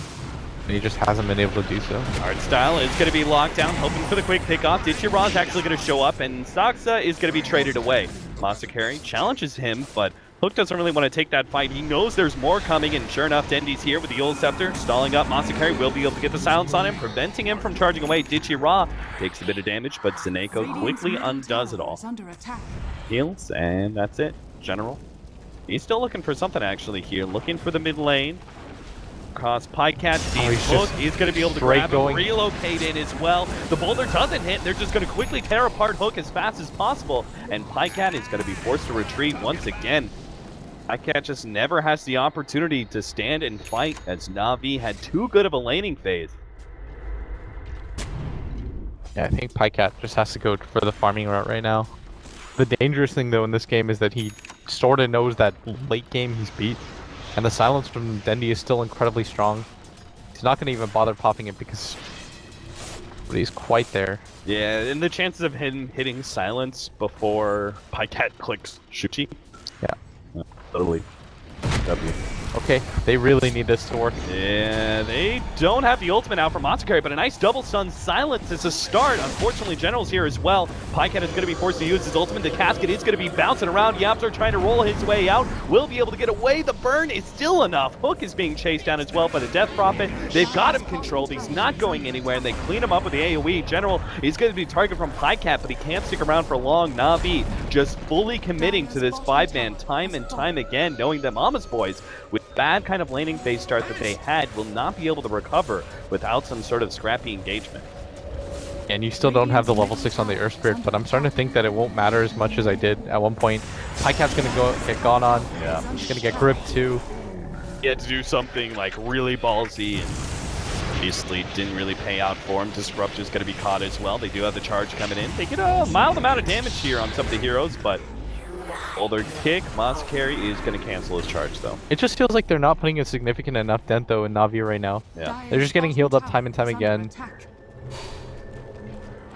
And he just hasn't been able to do so. Artstyle is going to be locked down, hoping for the quick pickoff. Dichira is actually going to show up, and Doxa is going to be traded away. Masakari challenges him, but Hook doesn't really want to take that fight. He knows there's more coming, and sure enough, Dendy's here with the Yule Scepter, stalling up. Masakari will be able to get the silence on him, preventing him from charging away. Dichira takes a bit of damage, but Seneko quickly undoes it all. Heals, and that's it. General. He's still looking for something actually here, looking for the mid lane. Across Pycat, Hook, he's going to be able to grab him, relocate in as well. The boulder doesn't hit, they're just going to quickly tear apart Hook as fast as possible, and Pycat is going to be forced to retreat once again. Pycat just never has the opportunity to stand and fight, as Na'Vi had too good of a laning phase. Yeah, I think Pycat just has to go for the farming route right now. The dangerous thing though in this game is that he sort of knows that late game he's beat. And the silence from Dendy is still incredibly strong. He's not going to even bother popping it because he's quite there. Yeah, and the chances of him hitting silence before Pycat clicks Shuchi. Yeah. Totally. W. Okay, they really need this to work. Yeah, they don't have the ultimate out for Masakari, but a nice double stun silence is a start. Unfortunately, General's here as well. Pycat is going to be forced to use his ultimate. The casket is going to be bouncing around. Yapzor trying to roll his way out. Will be able to get away. The burn is still enough. Hook is being chased down as well by the Death Prophet. They've got him controlled. He's not going anywhere, and they clean him up with the AoE. General is going to be targeted from Pycat, but he can't stick around for long. Na'Vi just fully committing to this 5-man time and time again, knowing that Mama's Boys, with bad kind of laning phase start that they had, will not be able to recover without some sort of scrappy engagement. And you still don't have the level 6 on the Earth Spirit, but I'm starting to think that it won't matter as much as I did at one point. Pycat's gonna get gone on. Yeah. He's gonna get gripped too. He had to do something like really ballsy, and obviously didn't really pay out for him. Disrupt is going to be caught as well. They do have the charge coming in. They get a mild amount of damage here on some of the heroes, but Boulder kick, Moss carry is going to cancel his charge though. It just feels like they're not putting a significant enough dent though in Navi right now. Yeah. They're just getting healed up time and time again.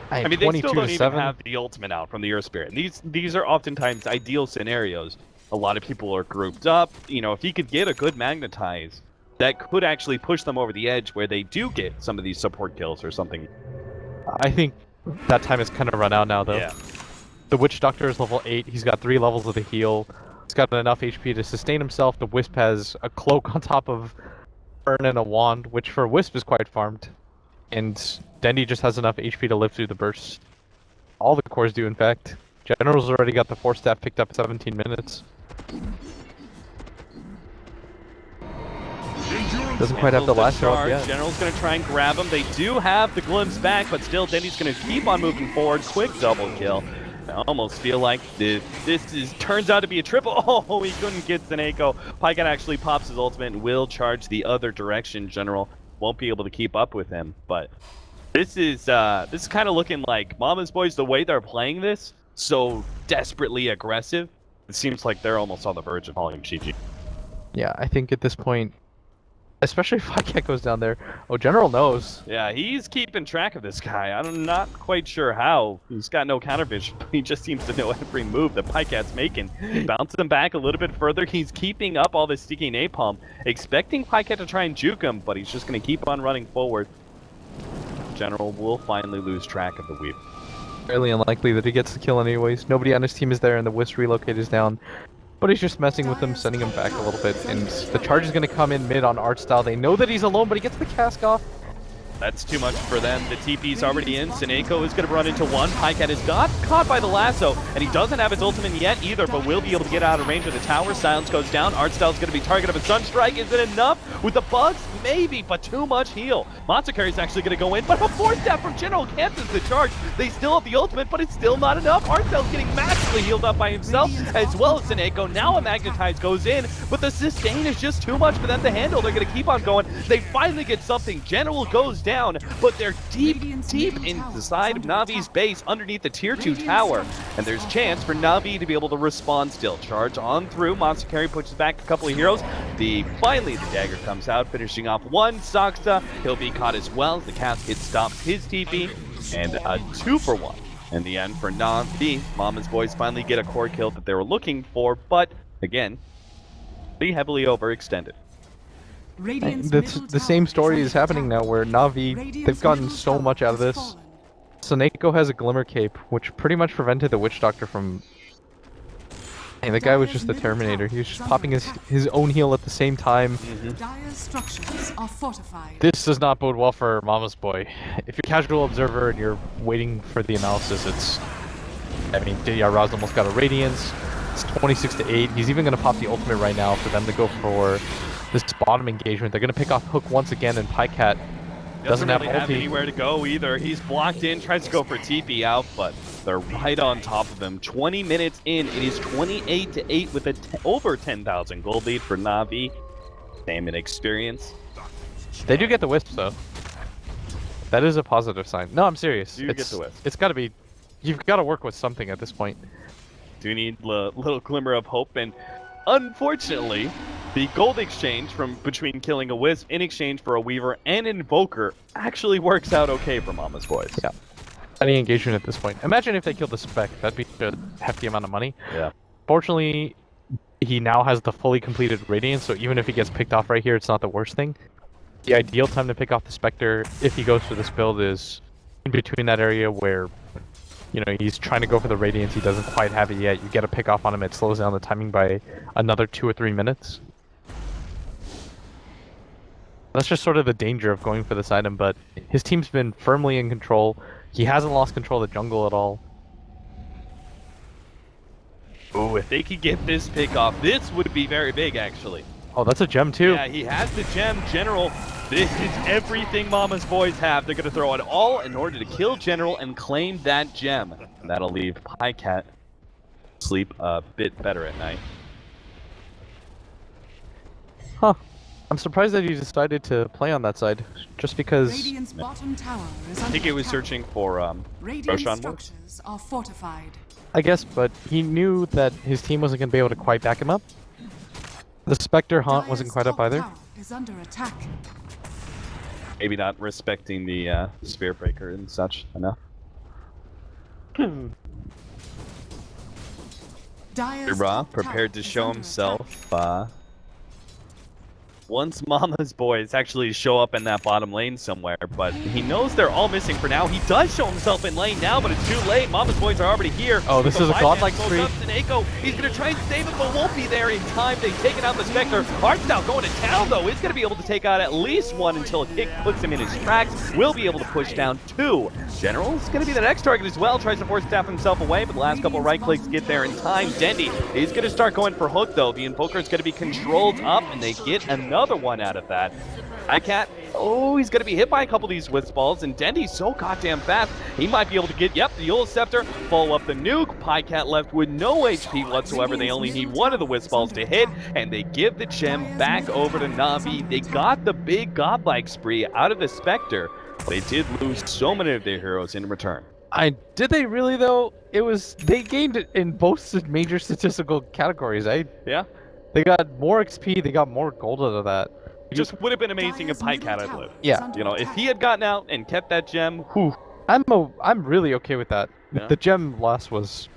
I mean, they still don't even have the ultimate out from the Earth Spirit. These are oftentimes ideal scenarios. A lot of people are grouped up. You know, if he could get a good magnetize, that could actually push them over the edge where they do get some of these support kills or something. I think that time has kind of run out now though. Yeah. The Witch Doctor is level 8. He's got 3 levels of the heal. He's got enough HP to sustain himself. The Wisp has a cloak on top of Burn and a wand, which for Wisp is quite farmed. And Dendy just has enough HP to live through the burst. All the cores do, in fact. General's already got the 4 staff picked up 17 minutes. Doesn't quite have the last charge yet. General's going to try and grab him. They do have the glimpse back, but still Dendy's going to keep on moving forward. Quick double kill. I almost feel like this turns out to be a triple. Oh, he couldn't get Seneko. Pycat actually pops his ultimate and will charge the other direction. General won't be able to keep up with him, but this is kind of looking like Mama's Boys, the way they're playing this, so desperately aggressive. It seems like they're almost on the verge of calling GG. Yeah, I think at this point, especially if Pycat goes down there, General knows. Yeah, he's keeping track of this guy. I'm not quite sure how. He's got no counter vision, but he just seems to know every move that Pycat's making. Bounces him back a little bit further. He's keeping up all this sticky napalm, expecting Pycat to try and juke him, but he's just going to keep on running forward. General will finally lose track of the Weep. Fairly unlikely that he gets the kill anyways. Nobody on his team is there and the Wisp relocate is down. But he's just messing with him, sending him back a little bit, and the charge is going to come in mid on Art Style. They know that he's alone, but he gets the cask off. That's too much for them. The TP's already in. Seneko is going to run into one. Pycat is not caught by the lasso, and he doesn't have his ultimate yet either, but will be able to get out of range of the tower. Silence goes down. Artstyle's going to be target of a Sunstrike. Is it enough? With the bugs? Maybe, but too much heal. Matsukari's actually going to go in, but a 4-step from General cancels the charge. They still have the ultimate, but it's still not enough. Artstyle's getting massively healed up by himself, as well as Seneko. Now a Magnetize goes in, but the sustain is just too much for them to handle. They're going to keep on going. They finally get something. General goes down, but they're deep inside of Navi's base underneath the tier 2 tower, and there's chance for Navi to be able to respond still. Charge on through. Matsukari pushes back a couple of heroes. Finally the dagger comes out, finishing off one. Saksa, he'll be caught as well as the casket stops his TP, and a 2-for-1 in the end for Navi. Mama's Boys finally get a core kill that they were looking for, but again, pretty heavily overextended. The same story is happening now where Navi, they've gotten so much out of this. Seneko has a Glimmer Cape, which pretty much prevented the Witch Doctor from... Hey, the guy was just the Terminator. He was just popping his own heal at the same time. Dire's structures are fortified. This does not bode well for Mama's Boy. If you're a casual observer and you're waiting for the analysis, it's... I mean, Raz almost got a Radiance. It's 26-8. He's even going to pop the ultimate right now for them to go for this bottom engagement. They're going to pick off Hook once again, and Pycat doesn't really have ulti. anywhere to go either. He's blocked in, tries to go for TP out, but they're right on top of him. 20 minutes in, it is 28-8 with over 10,000 gold lead for Navi. Same in experience. They do get the Wisp though. That is a positive sign. No, I'm serious. Do get the Wisp. It's got to be. You've got to work with something at this point. Do need a little glimmer of hope, and unfortunately, the gold exchange between killing a Wisp in exchange for a Weaver and Invoker actually works out okay for Mama's Boys. Yeah. Any engagement at this point. Imagine if they killed the Spec. That'd be a hefty amount of money. Yeah. Fortunately, he now has the fully completed Radiance, so even if he gets picked off right here, it's not the worst thing. The ideal time to pick off the Spectre, if he goes for this build, is in between that area where, you know, he's trying to go for the Radiance, he doesn't quite have it yet. You get a pick off on him, it slows down the timing by another 2 or 3 minutes. That's just sort of the danger of going for this item, but his team's been firmly in control. He hasn't lost control of the jungle at all. Ooh, if they could get this pick off, this would be very big, actually. Oh, that's a gem too. Yeah, he has the gem. General, this is everything Mama's boys have. They're going to throw it all in order to kill General and claim that gem. And that'll leave PyCat sleep a bit better at night. Huh. I'm surprised that he decided to play on that side, just because. Radiant's bottom tower is I under think he was attack. searching for Radiant Roshan ward. structures are fortified. I guess, but he knew that his team wasn't going to be able to quite back him up. The Spectre Haunt wasn't Dire's quite up top either. tower is under attack. Maybe not respecting the Spear Breaker and such enough. Dire's Ra top prepared tower to is show under himself. attack. Once Mama's boys actually show up in that bottom lane somewhere, but he knows they're all missing for now. He does show himself in lane now, but it's too late. Mama's boys are already here. Oh, this is a godlike spree. Echo, he's going to try and save it, but won't be there in time. They've taken out the Spectre. Hardstyle going to town, though. He's going to be able to take out at least one until a kick puts him in his tracks. Will be able to push down two. General's going to be the next target as well. Tries to force staff himself away, but the last couple right clicks get there in time. Dendy is going to start going for Hook, though. The Invoker is going to be controlled up, and they get another one out of that. PyCat, oh, he's going to be hit by a couple of these Wisp Balls, and Dendy's so goddamn fast, he might be able to get, yep, the Eula Scepter, follow up the nuke. PyCat left with no HP whatsoever. They only need one of the Wisp Balls to hit, and they give the gem back over to Na'Vi. They got the big godlike spree out of the Spectre. They did lose so many of their heroes in return. Did they really though? They gained it in both major statistical categories. Yeah? They got more XP, they got more gold out of that. It just would have been amazing if PyCat had lived. Yeah. You know, if he had gotten out and kept that gem, Whew. I'm really okay with that. Yeah. The gem loss was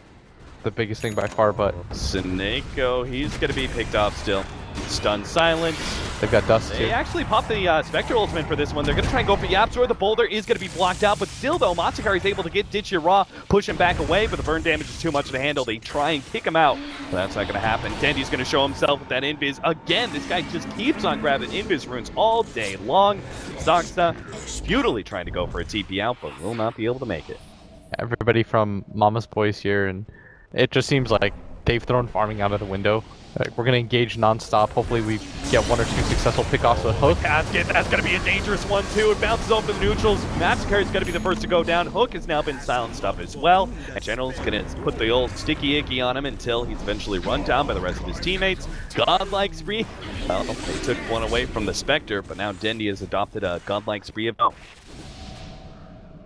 the biggest thing by far, but Sineko, he's going to be picked off still. Stun silence. they've got dust too. They actually popped the Spectre ultimate for this one. They're going to try and go for Yapzor. The boulder is going to be blocked out, but still, though, Matsukari is able to get Ditch Your Raw, push him back away, but the burn damage is too much to handle. They try and kick him out, but that's not going to happen. Dendy's going to show himself with that Invis. Again, this guy just keeps on grabbing Invis runes all day long. Zaksta futilely trying to go for a TP out, but will not be able to make it. Everybody from Mama's Boys here, and it just seems like they've thrown farming out of the window. We're going to engage non-stop. Hopefully we get one or two successful pickoffs with Hook. Casket, that's going to be a dangerous one, too. It bounces off the neutrals. Matsukari's going to be the first to go down. Hook has now been silenced up as well. And General's going to put the old sticky icky on him until he's eventually run down by the rest of his teammates. Godlike spree. Well, they took one away from the Spectre, but now Dendy has adopted a godlike spree of own.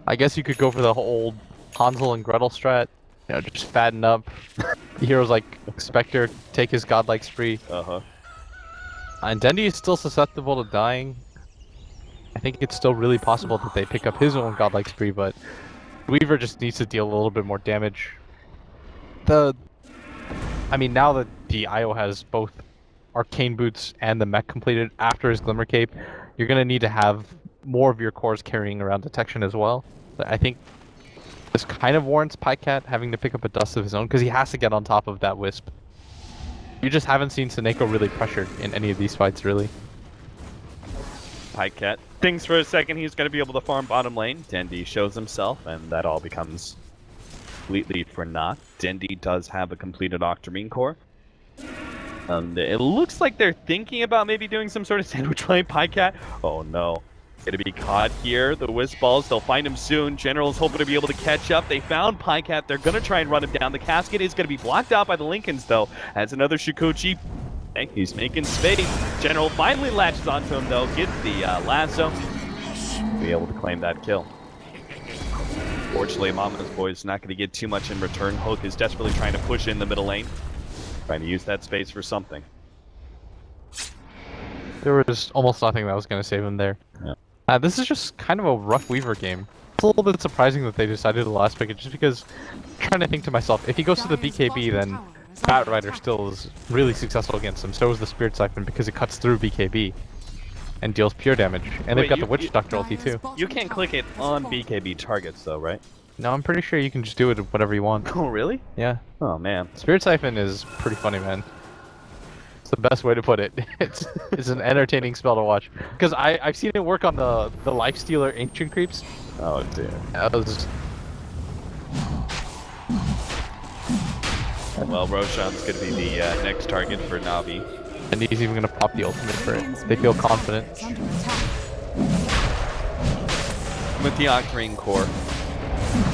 I guess you could go for the whole Hansel and Gretel strat. You know, just fatten up. Heroes like Spectre take his godlike spree. And Dendy is still susceptible to dying. I think it's still really possible that they pick up his own godlike spree, but Weaver just needs to deal a little bit more damage. I mean, now that the IO has both Arcane Boots and the mech completed after his Glimmer Cape, you're going to need to have more of your cores carrying around detection as well. But I think this kind of warrants PyCat having to pick up a dust of his own, because he has to get on top of that Wisp. You just haven't seen Sineko really pressured in any of these fights, really. PyCat thinks for a second he's going to be able to farm bottom lane. Dendy shows himself, and that all becomes completely for naught. Dendy does have a completed Octarine core. It looks like they're thinking about maybe doing some sort of sandwich lane. PyCat, oh no. Going to be caught here. The Wisp Balls, they'll find him soon. General's hoping to be able to catch up. They found PyCat. They're going to try and run him down. The Casket is going to be blocked out by the Lincolns, though, as another Shikuchi. He's making space. General finally latches onto him, though. Gets the lasso. Be able to claim that kill. Fortunately, Mama's boys not going to get too much in return. Hook is desperately trying to push in the middle lane. Trying to use that space for something. There was almost nothing that was going to save him there. Yeah. This is just kind of a rough Weaver game. It's a little bit surprising that they decided to last pick it, just because I'm trying to think to myself, if he goes to the BKB, then Bat Rider still is really successful against him. So is the Spirit Siphon, because it cuts through BKB and deals pure damage. And they've got the Witch Doctor ulti too. You can't click it on BKB targets, though, right? No, I'm pretty sure you can just do it whatever you want. Oh, really? Yeah. Oh, man. Spirit Siphon is pretty funny, man. It's the best way to put it. It's an entertaining spell to watch. Because I've seen it work on the Lifestealer Ancient Creeps. Oh, dear. That was... Well, Roshan's going to be the next target for Na'Vi. And he's even gonna pop the ultimate for it. They feel confident. Is under attack. With the Octarine core,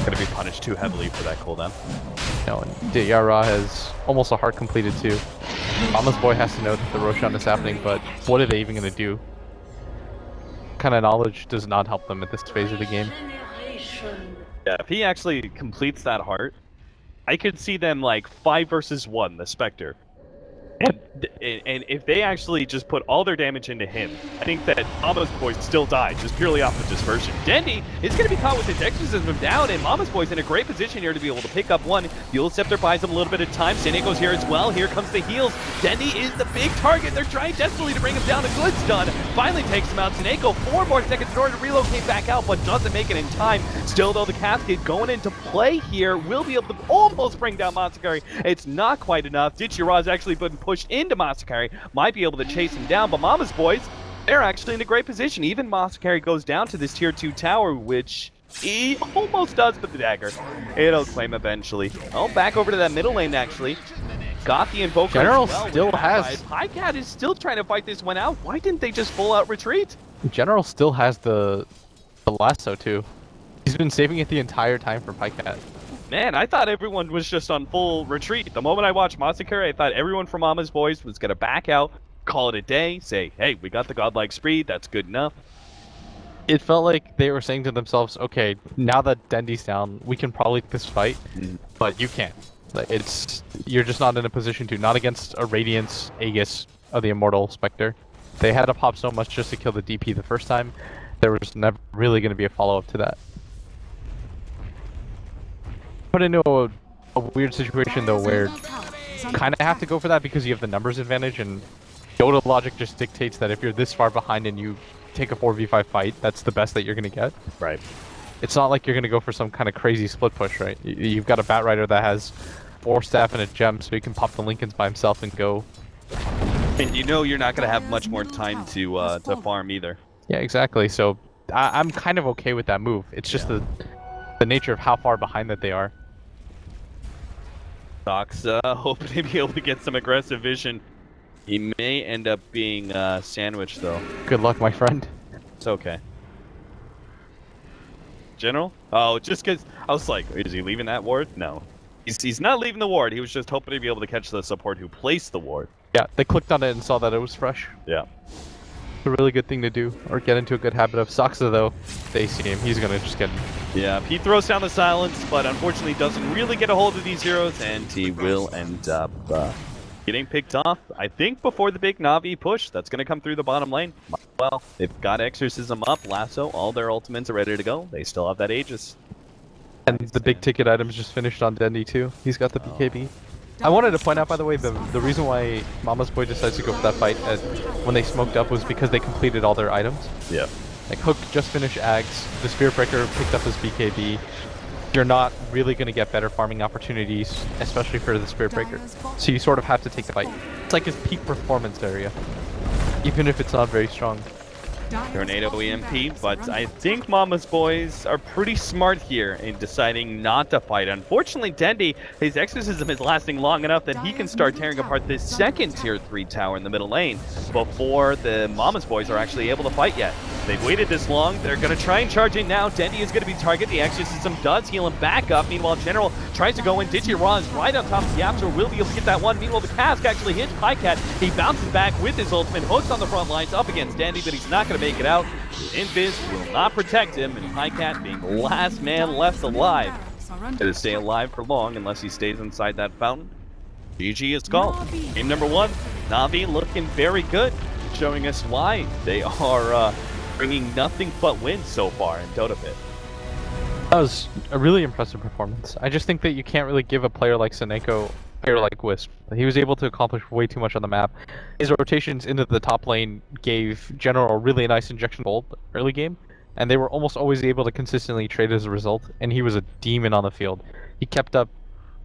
gonna be punished too heavily for that cooldown. No, and Yara has almost a heart completed too. Mama's boy has to know that the Roshan is happening, but what are they even gonna do? Kind of knowledge does not help them at this phase of the game. Yeah, if he actually completes that heart, I could see them like 5 versus 1, the Spectre. And if they actually just put all their damage into him, I think that Mama's Boy still died, just purely off of dispersion. Dendi is going to be caught with his exorcism down, and Mama's Boy's in a great position here to be able to pick up one. The Old Scepter buys him a little bit of time. Seneco's here as well. Here comes the heals. Dendi is the big target. They're trying desperately to bring him down. The good stun finally takes him out. Seneco, 4 more seconds in order to relocate back out, but doesn't make it in time. Still, though, the Cascade going into play here will be able to almost bring down Masakari. It's not quite enough. Dichiraz actually been pushed into Masakari, might be able to chase him down, but Mama's Boys, they're actually in a great position. Even Masakari goes down to this tier 2 tower, which he almost does with the dagger. It'll claim eventually. Oh, back over to that middle lane actually. Got the Invoker General as well. still has... Highcat is still trying to fight this one out. Why didn't they just full out retreat? General still has the lasso too. He's been saving it the entire time for Pycat. Man, I thought everyone was just on full retreat. The moment I watched Masakari, I thought everyone from Mama's Boys was going to back out, call it a day, say, hey, we got the godlike speed, that's good enough. It felt like they were saying to themselves, okay, now that Dendi's down, we can probably take this fight, but you can't. Like, you're just not in a position to, not against a Radiance Aegis of the Immortal Spectre. They had to pop so much just to kill the DP the first time, there was never really going to be a follow-up to that. Put into a weird situation though where kind of have to go for that because you have the numbers advantage, and Dota logic just dictates that if you're this far behind and you take a 4v5 fight, that's the best that you're going to get. Right. It's not like you're going to go for some kind of crazy split push, right? You've got a Batrider that has 4 staff and a gem, so he can pop the Lincolns by himself and go. And you know you're not going to have much more time to farm either. Yeah, exactly. So I'm kind of okay with that move. It's just the nature of how far behind that they are. Docs hoping to be able to get some aggressive vision. He may end up being sandwiched though. Good luck, my friend. It's okay. General? Oh, just because I was like, is he leaving that ward? No. He's not leaving the ward. He was just hoping to be able to catch the support who placed the ward. Yeah, they clicked on it and saw that it was fresh. Yeah. It's a really good thing to do, or get into a good habit of. Saksa though, they see him, he's gonna just get... Yeah, he throws down the silence, but unfortunately doesn't really get a hold of these heroes, and he will end up getting picked off, I think, before the big Na'Vi push. That's going to come through the bottom lane. Well, they've got Exorcism up, Lasso, all their ultimates are ready to go. They still have that Aegis. And the big ticket items just finished on Dendi too. He's got the BKB. I wanted to point out, by the way, the reason why Mama's Boy decides to go for that fight when they smoked up was because they completed all their items. Yeah. Like, Hook just finished Ags, the Spirit Breaker picked up his BKB. You're not really going to get better farming opportunities, especially for the Spirit Breaker. So you sort of have to take the fight. It's like his peak performance area, even if it's not very strong. Tornado EMP, but I think Mama's Boys are pretty smart here in deciding not to fight. Unfortunately, Dendi, his exorcism is lasting long enough that he can start tearing apart this second tier 3 tower in the middle lane before the Mama's Boys are actually able to fight yet. They've waited this long. They're going to try and charge in now. Dendi is going to be targeted. The exorcism does heal him back up. Meanwhile, General tries to go in. Digi is right on top of the Absol. Will be able to get that one. Meanwhile, the Cask actually hits Pycat. He bounces back with his ultimate. Hooks on the front lines up against Dendi, but he's not going to make it out. Invis will not protect him, and Pycat being the last man left alive. It'll stay alive for long unless he stays inside that fountain. GG is called. Game number 1, Na'Vi looking very good, showing us why they are bringing nothing but wins so far in Dota Pit. That was a really impressive performance. I just think that you can't really give a player like Seneco, a player like Wisp. He was able to accomplish way too much on the map. His rotations into the top lane gave General a really nice injection gold early game, and they were almost always able to consistently trade as a result, and he was a demon on the field. He kept up